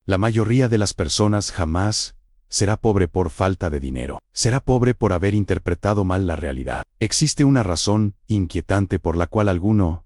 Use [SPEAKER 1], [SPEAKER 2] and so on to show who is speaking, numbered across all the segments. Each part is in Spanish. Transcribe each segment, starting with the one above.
[SPEAKER 1] La mayoría de las personas jamás será pobre por falta de dinero. Será pobre por haber interpretado mal la realidad. Existe una razón inquietante por la cual algunos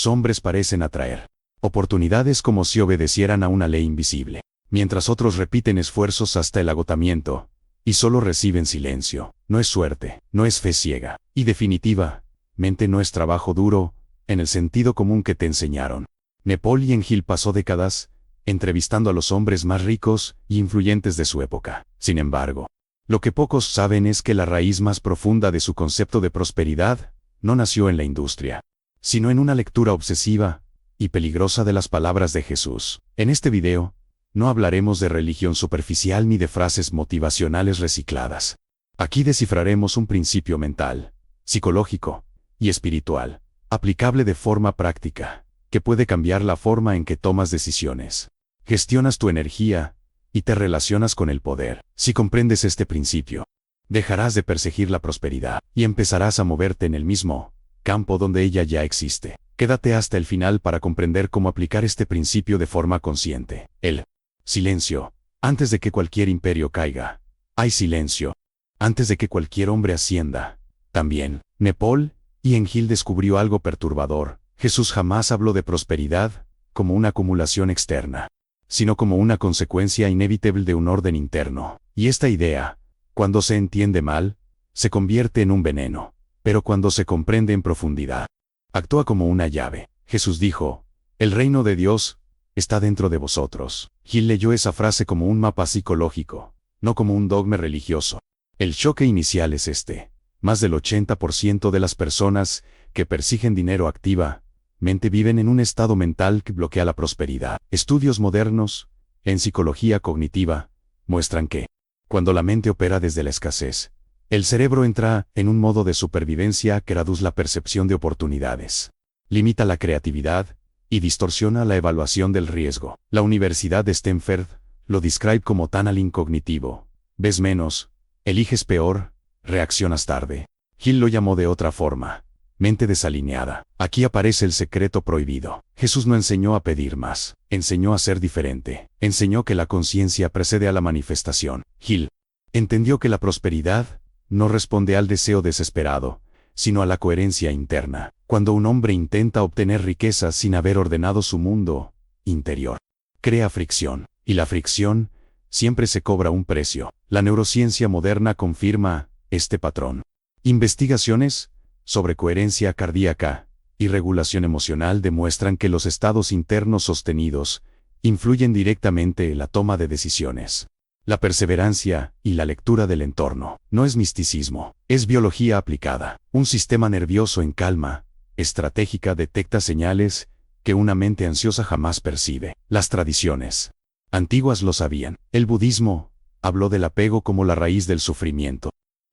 [SPEAKER 1] hombres parecen atraer oportunidades como si obedecieran a una ley invisible, mientras otros repiten esfuerzos hasta el agotamiento y solo reciben silencio. No es suerte, no es fe ciega, y definitivamente no es trabajo duro, en el sentido común que te enseñaron. Napoleon Hill pasó décadas entrevistando a los hombres más ricos y influyentes de su época. Sin embargo, lo que pocos saben es que la raíz más profunda de su concepto de prosperidad no nació en la industria, sino en una lectura obsesiva y peligrosa de las palabras de Jesús. En este video, no hablaremos de religión superficial ni de frases motivacionales recicladas. Aquí descifraremos un principio mental, psicológico y espiritual, aplicable de forma práctica, que puede cambiar la forma en que tomas decisiones, gestionas tu energía y te relacionas con el poder. Si comprendes este principio, dejarás de perseguir la prosperidad y empezarás a moverte en el mismo campo donde ella ya existe. Quédate hasta el final para comprender cómo aplicar este principio de forma consciente. El silencio. Antes de que cualquier imperio caiga, hay silencio. Antes de que cualquier hombre ascienda, también. Napoleon Hill descubrió algo perturbador. Jesús jamás habló de prosperidad como una acumulación externa, sino como una consecuencia inevitable de un orden interno. Y esta idea, cuando se entiende mal, se convierte en un veneno, pero cuando se comprende en profundidad, actúa como una llave. Jesús dijo, el reino de Dios está dentro de vosotros. Hill leyó esa frase como un mapa psicológico, no como un dogma religioso. El choque inicial es este. Más del 80% de las personas que persiguen dinero activamente viven en un estado mental que bloquea la prosperidad. Estudios modernos, en psicología cognitiva, muestran que, cuando la mente opera desde la escasez, el cerebro entra en un modo de supervivencia que reduce la percepción de oportunidades, limita la creatividad y distorsiona la evaluación del riesgo. La Universidad de Stanford lo describe como tunneling cognitivo. Ves menos, eliges peor, reaccionas tarde. Hill lo llamó de otra forma, mente desalineada. Aquí aparece el secreto prohibido. Jesús no enseñó a pedir más, enseñó a ser diferente. Enseñó que la conciencia precede a la manifestación. Hill entendió que la prosperidad no responde al deseo desesperado, sino a la coherencia interna. Cuando un hombre intenta obtener riqueza sin haber ordenado su mundo interior, crea fricción, y la fricción siempre se cobra un precio. La neurociencia moderna confirma este patrón. Investigaciones sobre coherencia cardíaca y regulación emocional demuestran que los estados internos sostenidos influyen directamente en la toma de decisiones. La perseverancia y la lectura del entorno no es misticismo, es biología aplicada. Un sistema nervioso en calma estratégica detecta señales que una mente ansiosa jamás percibe. Las tradiciones antiguas lo sabían. El budismo habló del apego como la raíz del sufrimiento.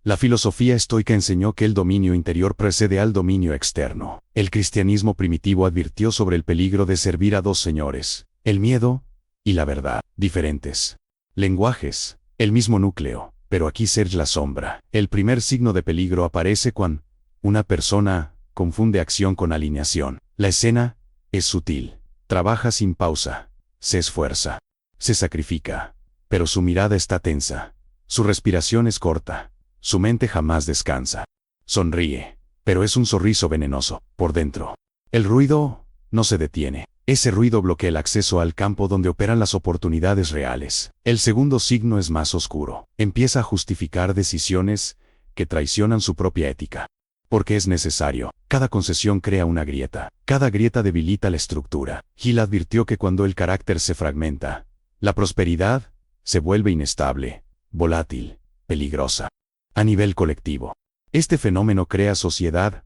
[SPEAKER 1] La filosofía estoica enseñó que el dominio interior precede al dominio externo. El cristianismo primitivo advirtió sobre el peligro de servir a dos señores, el miedo y la verdad, diferentes lenguajes, el mismo núcleo, pero aquí surge la sombra. El primer signo de peligro aparece cuando una persona confunde acción con alineación. La escena es sutil, trabaja sin pausa, se esfuerza, se sacrifica, pero su mirada está tensa, su respiración es corta, su mente jamás descansa. Sonríe, pero es un sonriso venenoso, por dentro. El ruido no se detiene. Ese ruido bloquea el acceso al campo donde operan las oportunidades reales. El segundo signo es más oscuro. Empieza a justificar decisiones que traicionan su propia ética. Porque es necesario. Cada concesión crea una grieta. Cada grieta debilita la estructura. Hill advirtió que cuando el carácter se fragmenta, la prosperidad se vuelve inestable, volátil, peligrosa. A nivel colectivo, este fenómeno crea sociedades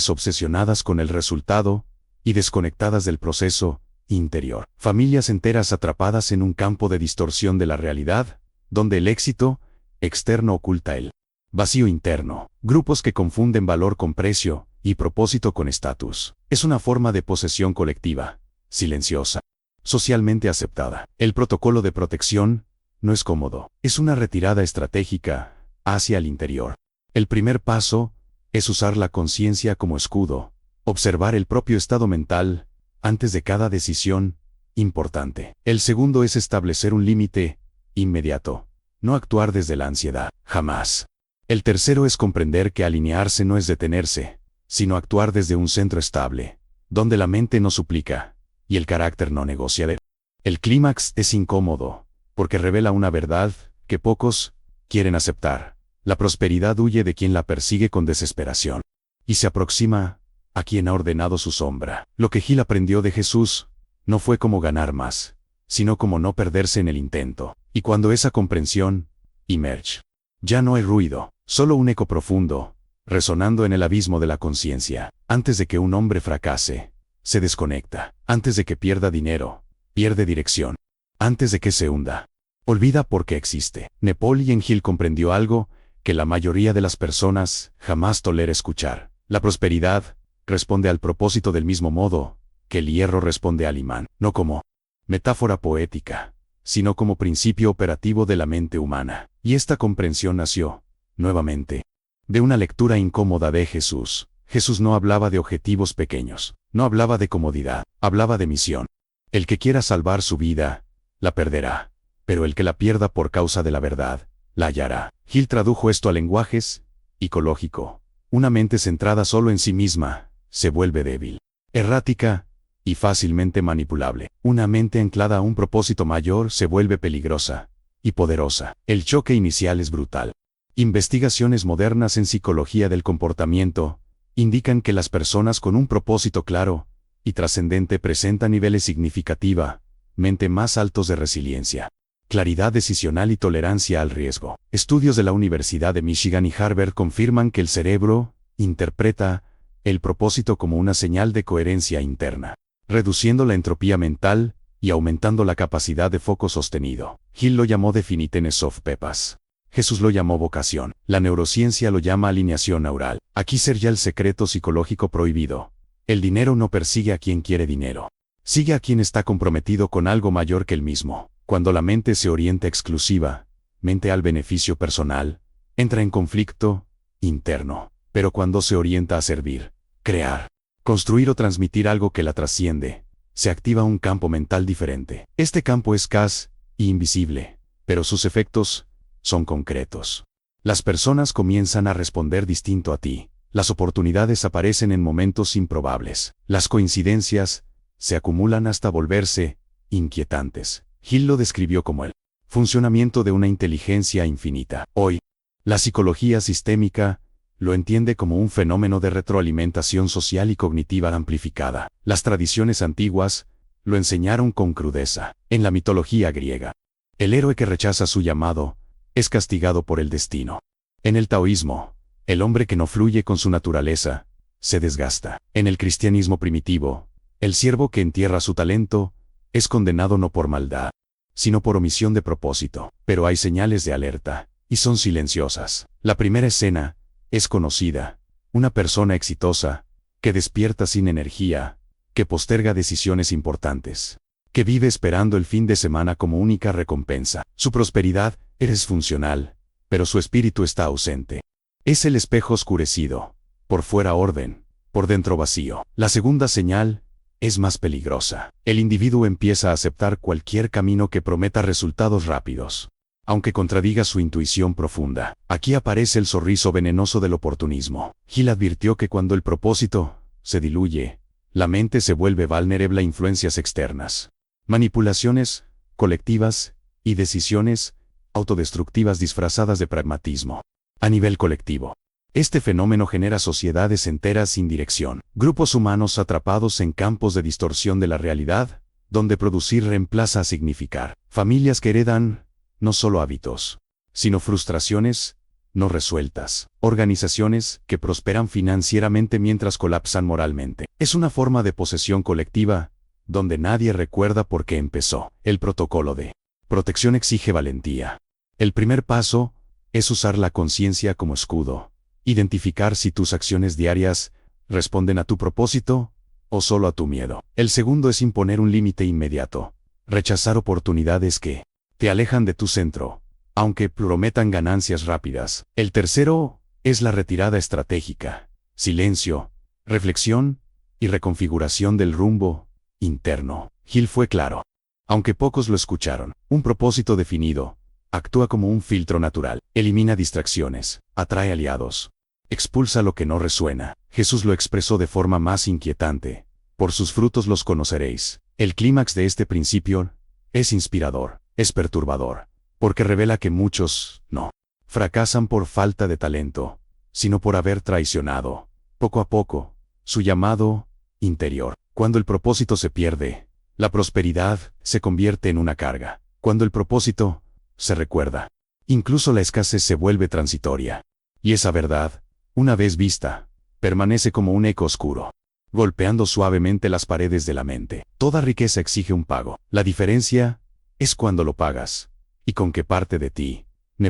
[SPEAKER 1] obsesionadas con el resultado y desconectadas del proceso interior. Familias enteras atrapadas en un campo de distorsión de la realidad, donde el éxito externo oculta el vacío interno. Grupos que confunden valor con precio y propósito con estatus. Es una forma de posesión colectiva, silenciosa, socialmente aceptada. El protocolo de protección no es cómodo. Es una retirada estratégica hacia el interior. El primer paso es usar la conciencia como escudo. Observar el propio estado mental antes de cada decisión importante. El segundo es establecer un límite inmediato. No actuar desde la ansiedad, jamás. El tercero es comprender que alinearse no es detenerse, sino actuar desde un centro estable, donde la mente no suplica y el carácter no negocia. El clímax es incómodo, porque revela una verdad que pocos quieren aceptar. La prosperidad huye de quien la persigue con desesperación, y se aproxima a quien ha ordenado su sombra. Lo que Gil aprendió de Jesús no fue cómo ganar más, sino cómo no perderse en el intento. Y cuando esa comprensión emerge, ya no hay ruido, solo un eco profundo, resonando en el abismo de la conciencia. Antes de que un hombre fracase, se desconecta. Antes de que pierda dinero, pierde dirección. Antes de que se hunda, olvida por qué existe. Napoleon Hill comprendió algo que la mayoría de las personas jamás tolera escuchar. La prosperidad responde al propósito del mismo modo que el hierro responde al imán, no como metáfora poética, sino como principio operativo de la mente humana. Y esta comprensión nació, nuevamente, de una lectura incómoda de Jesús. Jesús no hablaba de objetivos pequeños, no hablaba de comodidad, hablaba de misión. El que quiera salvar su vida, la perderá, pero el que la pierda por causa de la verdad, la hallará. Hill tradujo esto a lenguajes psicológico. Una mente centrada solo en sí misma se vuelve débil, errática y fácilmente manipulable. Una mente anclada a un propósito mayor se vuelve peligrosa y poderosa. El choque inicial es brutal. Investigaciones modernas en psicología del comportamiento indican que las personas con un propósito claro y trascendente presentan niveles significativamente más altos de resiliencia, claridad decisional y tolerancia al riesgo. Estudios de la Universidad de Michigan y Harvard confirman que el cerebro interpreta el propósito como una señal de coherencia interna, reduciendo la entropía mental y aumentando la capacidad de foco sostenido. Hill lo llamó Definitions of Purpose. Jesús lo llamó vocación. La neurociencia lo llama alineación neural. Aquí sería el secreto psicológico prohibido. El dinero no persigue a quien quiere dinero. Sigue a quien está comprometido con algo mayor que él mismo. Cuando la mente se orienta exclusivamente al beneficio personal, entra en conflicto interno. Pero cuando se orienta a servir, crear, construir o transmitir algo que la trasciende, se activa un campo mental diferente. Este campo es casi invisible, pero sus efectos son concretos. Las personas comienzan a responder distinto a ti. Las oportunidades aparecen en momentos improbables. Las coincidencias se acumulan hasta volverse inquietantes. Hill lo describió como el funcionamiento de una inteligencia infinita. Hoy, la psicología sistémica lo entiende como un fenómeno de retroalimentación social y cognitiva amplificada. Las tradiciones antiguas lo enseñaron con crudeza. En la mitología griega, el héroe que rechaza su llamado es castigado por el destino. En el taoísmo, el hombre que no fluye con su naturaleza se desgasta. En el cristianismo primitivo, el siervo que entierra su talento es condenado no por maldad, sino por omisión de propósito. Pero hay señales de alerta, y son silenciosas. La primera escena es conocida: una persona exitosa, que despierta sin energía, que posterga decisiones importantes, que vive esperando el fin de semana como única recompensa. Su prosperidad es funcional, pero su espíritu está ausente. Es el espejo oscurecido, por fuera orden, por dentro vacío. La segunda señal es más peligrosa. El individuo empieza a aceptar cualquier camino que prometa resultados rápidos, aunque contradiga su intuición profunda. Aquí aparece el sorriso venenoso del oportunismo. Hill advirtió que cuando el propósito se diluye, la mente se vuelve vulnerable a influencias externas, manipulaciones colectivas y decisiones autodestructivas disfrazadas de pragmatismo. A nivel colectivo, este fenómeno genera sociedades enteras sin dirección, grupos humanos atrapados en campos de distorsión de la realidad, donde producir reemplaza a significar, familias que heredan no solo hábitos, sino frustraciones no resueltas, organizaciones que prosperan financieramente mientras colapsan moralmente. Es una forma de posesión colectiva, donde nadie recuerda por qué empezó. El protocolo de protección exige valentía. El primer paso es usar la conciencia como escudo, identificar si tus acciones diarias responden a tu propósito o solo a tu miedo. El segundo es imponer un límite inmediato, rechazar oportunidades que te alejan de tu centro, aunque prometan ganancias rápidas. El tercero es la retirada estratégica, silencio, reflexión y reconfiguración del rumbo interno. Gil fue claro. Aunque pocos lo escucharon, un propósito definido, actúa como un filtro natural, elimina distracciones, atrae aliados, expulsa lo que no resuena. Jesús lo expresó de forma más inquietante. Por sus frutos los conoceréis. El clímax de este principio es inspirador, es perturbador, porque revela que muchos no fracasan por falta de talento, sino por haber traicionado, poco a poco, su llamado interior. Cuando el propósito se pierde, la prosperidad se convierte en una carga. Cuando el propósito se recuerda, incluso la escasez se vuelve transitoria. Y esa verdad, una vez vista, permanece como un eco oscuro, golpeando suavemente las paredes de la mente. Toda riqueza exige un pago. La diferencia es cuando lo pagas, y con qué parte de ti.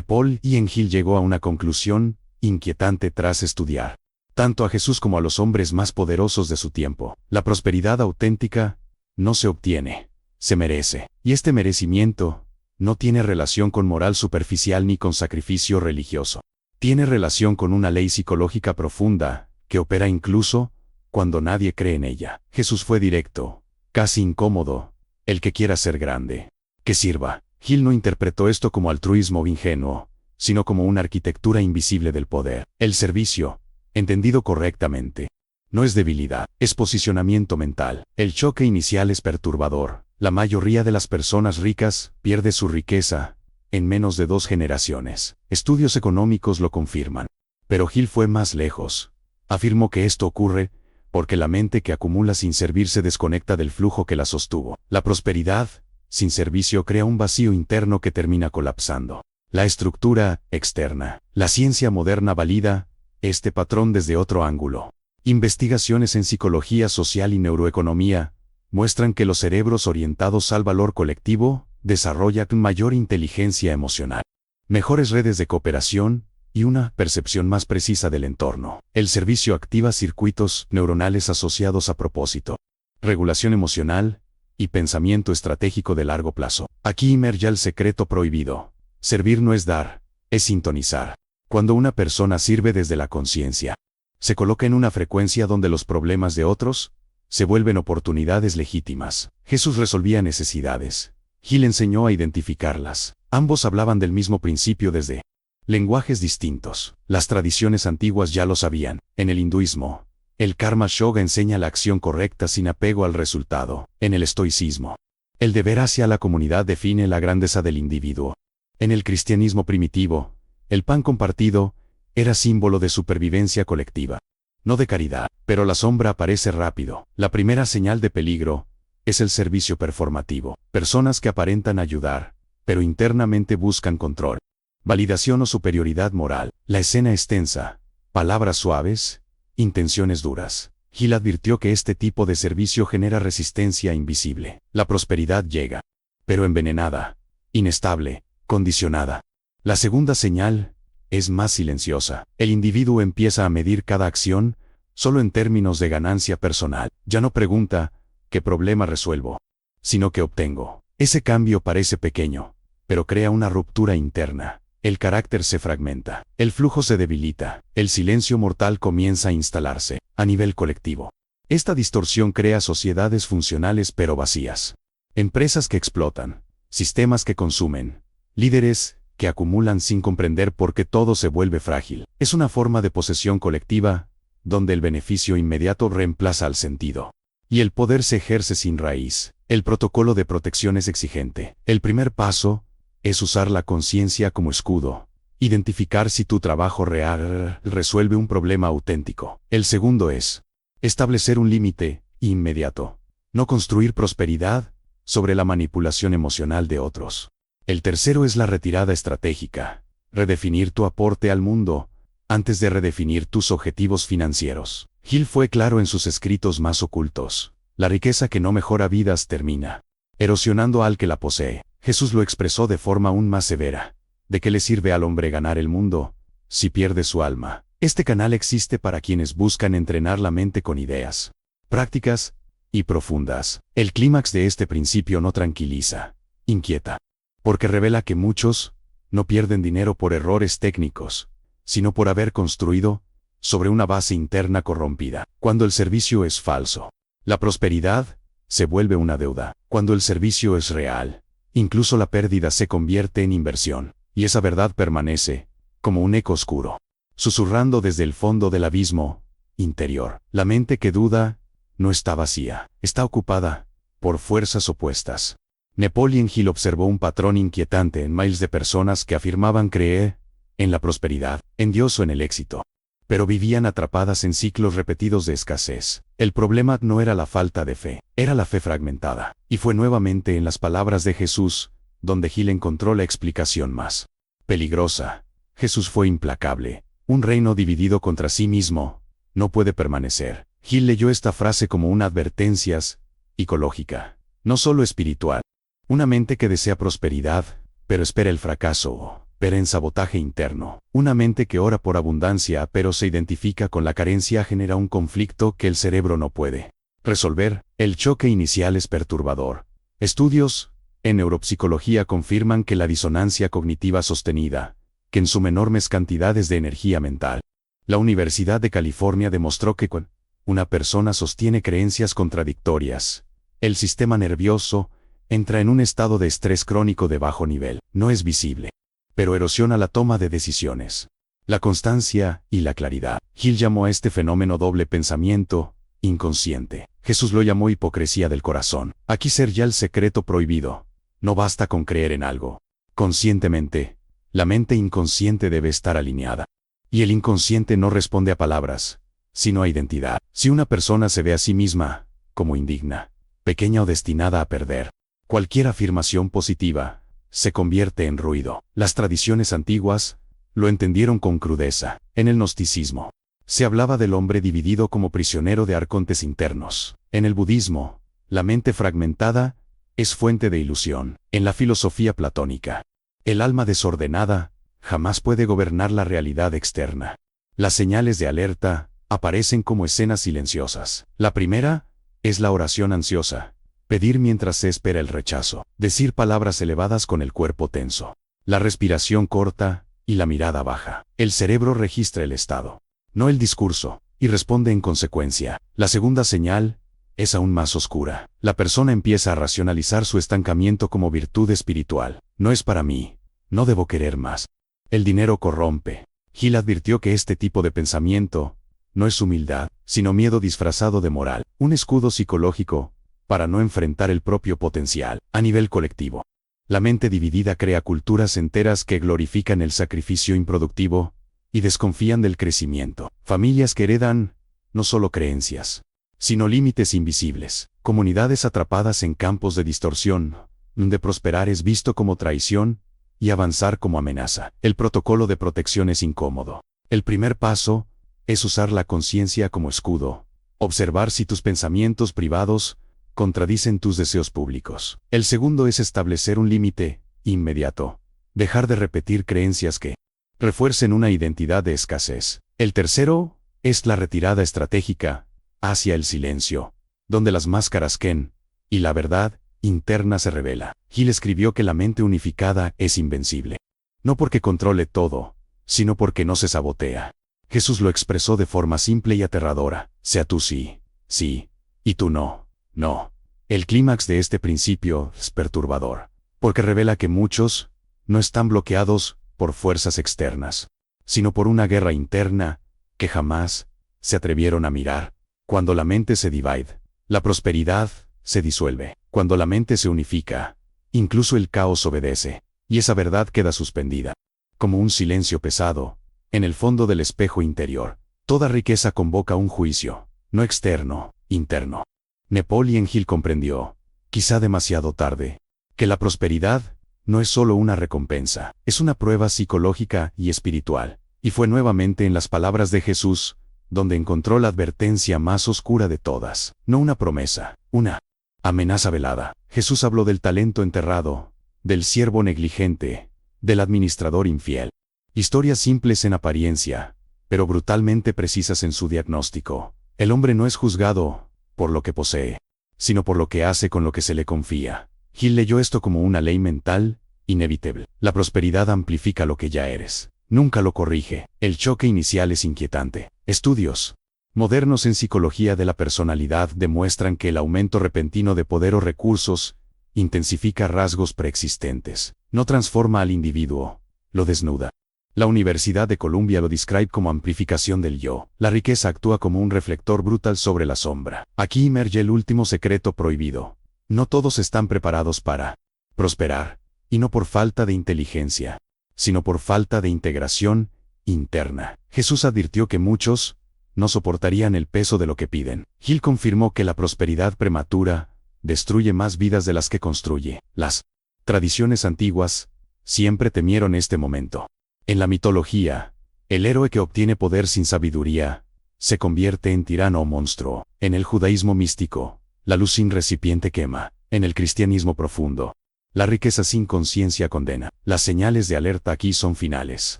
[SPEAKER 1] Paul Gil llegó a una conclusión inquietante tras estudiar tanto a Jesús como a los hombres más poderosos de su tiempo. La prosperidad auténtica no se obtiene, se merece. Y este merecimiento no tiene relación con moral superficial ni con sacrificio religioso. Tiene relación con una ley psicológica profunda, que opera incluso cuando nadie cree en ella. Jesús fue directo, casi incómodo. El que quiera ser grande, que sirva. Gil no interpretó esto como altruismo ingenuo, sino como una arquitectura invisible del poder. El servicio, entendido correctamente, no es debilidad, es posicionamiento mental. El choque inicial es perturbador. La mayoría de las personas ricas pierde su riqueza en menos de 2 generaciones. Estudios económicos lo confirman. Pero Gil fue más lejos. Afirmó que esto ocurre porque la mente que acumula sin servir se desconecta del flujo que la sostuvo. La prosperidad sin servicio crea un vacío interno que termina colapsando. La estructura externa. La ciencia moderna valida este patrón desde otro ángulo. Investigaciones en psicología social y neuroeconomía muestran que los cerebros orientados al valor colectivo desarrollan mayor inteligencia emocional, mejores redes de cooperación y una percepción más precisa del entorno. El servicio activa circuitos neuronales asociados a propósito, regulación emocional y pensamiento estratégico de largo plazo. Aquí emerge el secreto prohibido. Servir no es dar, es sintonizar. Cuando una persona sirve desde la conciencia, se coloca en una frecuencia donde los problemas de otros se vuelven oportunidades legítimas. Jesús resolvía necesidades. Gil enseñó a identificarlas. Ambos hablaban del mismo principio desde lenguajes distintos. Las tradiciones antiguas ya lo sabían. En el hinduismo, el karma yoga enseña la acción correcta sin apego al resultado. En el estoicismo, el deber hacia la comunidad define la grandeza del individuo. En el cristianismo primitivo, el pan compartido era símbolo de supervivencia colectiva, no de caridad. Pero la sombra aparece rápido. La primera señal de peligro es el servicio performativo. Personas que aparentan ayudar, pero internamente buscan control, validación o superioridad moral. La escena es tensa, palabras suaves, intenciones duras. Gil advirtió que este tipo de servicio genera resistencia invisible. La prosperidad llega, pero envenenada, inestable, condicionada. La segunda señal es más silenciosa. El individuo empieza a medir cada acción solo en términos de ganancia personal. Ya no pregunta, ¿qué problema resuelvo?, sino ¿qué obtengo? Ese cambio parece pequeño, pero crea una ruptura interna. El carácter se fragmenta, el flujo se debilita, el silencio mortal comienza a instalarse a nivel colectivo. Esta distorsión crea sociedades funcionales pero vacías. Empresas que explotan, sistemas que consumen, líderes que acumulan sin comprender por qué todo se vuelve frágil. Es una forma de posesión colectiva, donde el beneficio inmediato reemplaza al sentido. Y el poder se ejerce sin raíz. El protocolo de protección es exigente. El primer paso es usar la conciencia como escudo. Identificar si tu trabajo real resuelve un problema auténtico. El segundo es establecer un límite inmediato. No construir prosperidad sobre la manipulación emocional de otros. El tercero es la retirada estratégica. Redefinir tu aporte al mundo antes de redefinir tus objetivos financieros. Gil fue claro en sus escritos más ocultos. La riqueza que no mejora vidas termina erosionando al que la posee. Jesús lo expresó de forma aún más severa. ¿De qué le sirve al hombre ganar el mundo si pierde su alma? Este canal existe para quienes buscan entrenar la mente con ideas prácticas y profundas. El clímax de este principio no tranquiliza, inquieta, porque revela que muchos no pierden dinero por errores técnicos, sino por haber construido sobre una base interna corrompida. Cuando el servicio es falso, la prosperidad se vuelve una deuda. Cuando el servicio es real, incluso la pérdida se convierte en inversión, y esa verdad permanece, como un eco oscuro, susurrando desde el fondo del abismo interior. La mente que duda no está vacía, está ocupada por fuerzas opuestas. Napoleon Hill observó un patrón inquietante en miles de personas que afirmaban creer en la prosperidad, en Dios o en el éxito, pero vivían atrapadas en ciclos repetidos de escasez. El problema no era la falta de fe, era la fe fragmentada. Y fue nuevamente en las palabras de Jesús donde Hill encontró la explicación más peligrosa. Jesús fue implacable. Un reino dividido contra sí mismo no puede permanecer. Hill leyó esta frase como una advertencia psicológica, no solo espiritual. Una mente que desea prosperidad, pero espera el fracaso, pero en sabotaje interno. Una mente que ora por abundancia pero se identifica con la carencia genera un conflicto que el cerebro no puede resolver. El choque inicial es perturbador. Estudios en neuropsicología confirman que la disonancia cognitiva sostenida, que consume enormes cantidades de energía mental. La Universidad de California demostró que cuando una persona sostiene creencias contradictorias, el sistema nervioso entra en un estado de estrés crónico de bajo nivel. No es visible, pero erosiona la toma de decisiones, la constancia y la claridad. Hill llamó a este fenómeno doble pensamiento inconsciente. Jesús lo llamó hipocresía del corazón. Aquí ser ya el secreto prohibido. No basta con creer en algo conscientemente. La mente inconsciente debe estar alineada. Y el inconsciente no responde a palabras, sino a identidad. Si una persona se ve a sí misma como indigna, pequeña o destinada a perder, cualquier afirmación positiva se convierte en ruido. Las tradiciones antiguas lo entendieron con crudeza. En el gnosticismo se hablaba del hombre dividido como prisionero de arcontes internos. En el budismo, la mente fragmentada es fuente de ilusión. En la filosofía platónica, el alma desordenada jamás puede gobernar la realidad externa. Las señales de alerta aparecen como escenas silenciosas. La primera es la oración ansiosa. Pedir mientras se espera el rechazo. Decir palabras elevadas con el cuerpo tenso. La respiración corta y la mirada baja. El cerebro registra el estado, no el discurso, y responde en consecuencia. La segunda señal es aún más oscura. La persona empieza a racionalizar su estancamiento como virtud espiritual. No es para mí. No debo querer más. El dinero corrompe. Hill advirtió que este tipo de pensamiento no es humildad, sino miedo disfrazado de moral. Un escudo psicológico para no enfrentar el propio potencial. A nivel colectivo, la mente dividida crea culturas enteras que glorifican el sacrificio improductivo y desconfían del crecimiento. Familias que heredan no solo creencias, sino límites invisibles. Comunidades atrapadas en campos de distorsión, donde prosperar es visto como traición y avanzar como amenaza. El protocolo de protección es incómodo. El primer paso es usar la conciencia como escudo. Observar si tus pensamientos privados contradicen tus deseos públicos. El segundo es establecer un límite inmediato. Dejar de repetir creencias que refuercen una identidad de escasez. El tercero es la retirada estratégica hacia el silencio, donde las máscaras caen y la verdad interna se revela. Hill escribió que la mente unificada es invencible. No porque controle todo, sino porque no se sabotea. Jesús lo expresó de forma simple y aterradora. Sea tú sí, sí, y tú no, no. El clímax de este principio es perturbador, porque revela que muchos no están bloqueados por fuerzas externas, sino por una guerra interna que jamás se atrevieron a mirar. Cuando la mente se divide, la prosperidad se disuelve. Cuando la mente se unifica, incluso el caos obedece, y esa verdad queda suspendida, como un silencio pesado, en el fondo del espejo interior. Toda riqueza convoca un juicio, no externo, interno. Napoleon Hill comprendió, quizá demasiado tarde, que la prosperidad no es solo una recompensa, es una prueba psicológica y espiritual. Y fue nuevamente en las palabras de Jesús donde encontró la advertencia más oscura de todas. No una promesa, una amenaza velada. Jesús habló del talento enterrado, del siervo negligente, del administrador infiel. Historias simples en apariencia, pero brutalmente precisas en su diagnóstico. El hombre no es juzgado por lo que posee, sino por lo que hace con lo que se le confía. Hill leyó esto como una ley mental inevitable. La prosperidad amplifica lo que ya eres, nunca lo corrige. El choque inicial es inquietante. Estudios modernos en psicología de la personalidad demuestran que el aumento repentino de poder o recursos intensifica rasgos preexistentes, no transforma al individuo, lo desnuda. La Universidad de Columbia lo describe como amplificación del yo. La riqueza actúa como un reflector brutal sobre la sombra. Aquí emerge el último secreto prohibido. No todos están preparados para prosperar, y no por falta de inteligencia, sino por falta de integración interna. Jesús advirtió que muchos no soportarían el peso de lo que piden. Hill confirmó que la prosperidad prematura destruye más vidas de las que construye. Las tradiciones antiguas siempre temieron este momento. En la mitología, el héroe que obtiene poder sin sabiduría se convierte en tirano o monstruo. En el judaísmo místico, la luz sin recipiente quema. En el cristianismo profundo, la riqueza sin conciencia condena. Las señales de alerta aquí son finales,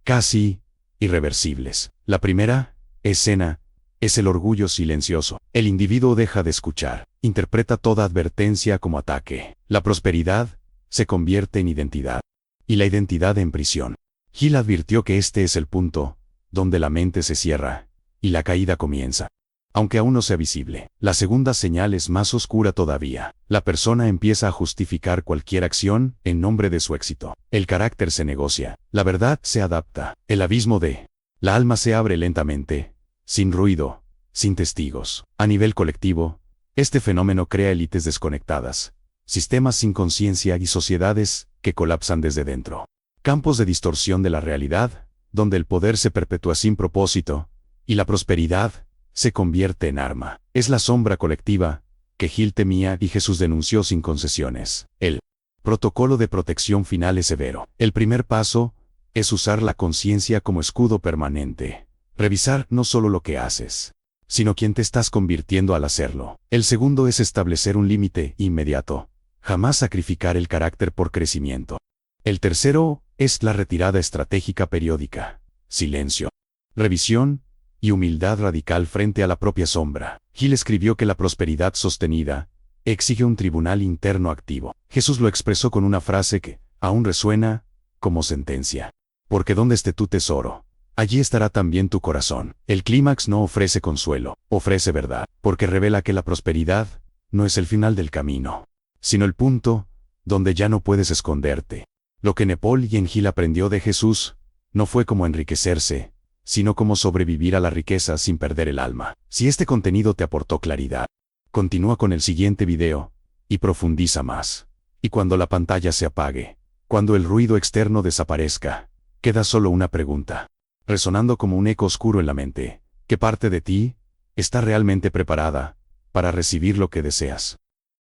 [SPEAKER 1] casi irreversibles. La primera escena es el orgullo silencioso. El individuo deja de escuchar, interpreta toda advertencia como ataque. La prosperidad se convierte en identidad, y la identidad en prisión. Hill advirtió que este es el punto donde la mente se cierra y la caída comienza. Aunque aún no sea visible, la segunda señal es más oscura todavía. La persona empieza a justificar cualquier acción en nombre de su éxito. El carácter se negocia, la verdad se adapta. El abismo de la alma se abre lentamente, sin ruido, sin testigos. A nivel colectivo, este fenómeno crea élites desconectadas, sistemas sin conciencia y sociedades que colapsan desde dentro. Campos de distorsión de la realidad, donde el poder se perpetúa sin propósito, y la prosperidad se convierte en arma. Es la sombra colectiva que Hill temía y Jesús denunció sin concesiones. El protocolo de protección final es severo. El primer paso es usar la conciencia como escudo permanente. Revisar no solo lo que haces, sino quién te estás convirtiendo al hacerlo. El segundo es establecer un límite inmediato. Jamás sacrificar el carácter por crecimiento. El tercero es la retirada estratégica periódica, silencio, revisión y humildad radical frente a la propia sombra. Hill escribió que la prosperidad sostenida exige un tribunal interno activo. Jesús lo expresó con una frase que aún resuena como sentencia. Porque donde esté tu tesoro, allí estará también tu corazón. El clímax no ofrece consuelo, ofrece verdad, porque revela que la prosperidad no es el final del camino, sino el punto donde ya no puedes esconderte. Lo que Napoleon Hill aprendió de Jesús no fue cómo enriquecerse, sino cómo sobrevivir a la riqueza sin perder el alma. Si este contenido te aportó claridad, continúa con el siguiente video y profundiza más. Y cuando la pantalla se apague, cuando el ruido externo desaparezca, queda solo una pregunta, resonando como un eco oscuro en la mente: ¿qué parte de ti está realmente preparada para recibir lo que deseas?